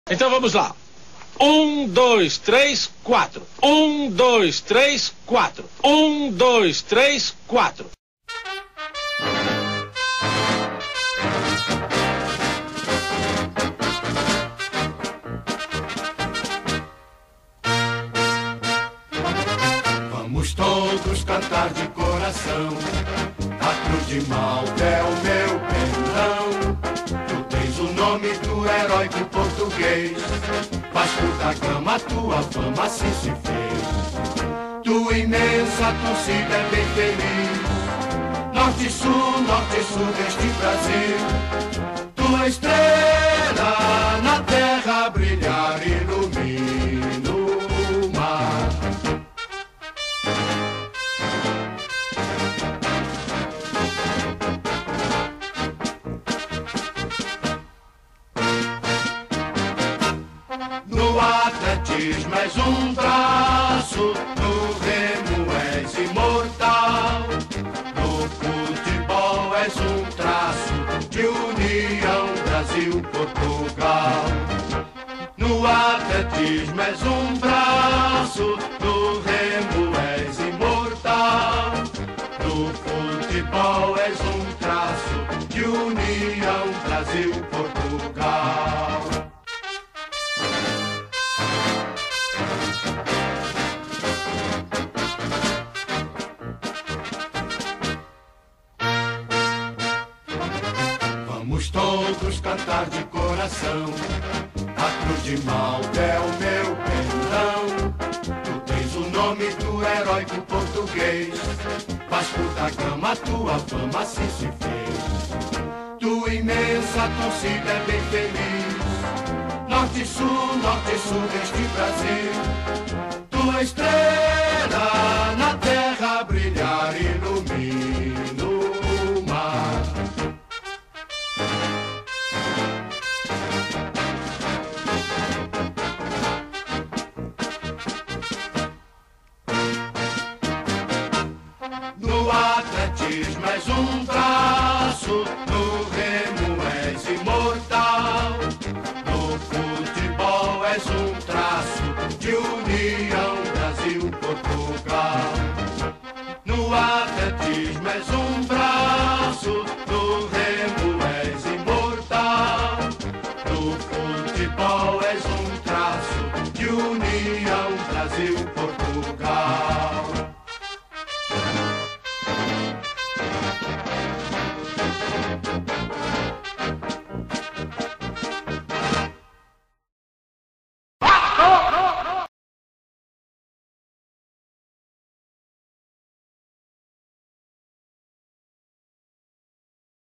Então vamos lá. 1, 2, 3, 4. 1, 2, 3, 4. 1, 2, 3, 4. Vamos todos cantar de coração. A cruz de Malta é o meu pendão. Tu tens o nome do heróico português. Vasco da Gama, tua fama assim se fez. Tua imensa torcida é bem feliz. Norte e sul deste Brasil. Tua estrela na terra brilhar ilumina o mar. No atletismo és um braço, no remo és imortal. No futebol és um traço de união Brasil-Portugal. No atletismo és um braço, no remo és imortal. No futebol és um traço de união Brasil-Portugal. Vamos todos cantar de coração. A cruz de Malta é o meu pendão. Tu tens o nome do heróico português. Vasco da Gama, tua fama assim se fez. Tua imensa torcida é bem feliz. Norte e sul deste Brasil. Tua estrela na terra brilhar ilumina o mar. No atletismo és um braço, no remo és imortal. No futebol és um traço de união Brasil-Portugal. No atletismo és um braço, no remo és imortal. No futebol és um traço de união Brasil-Portugal.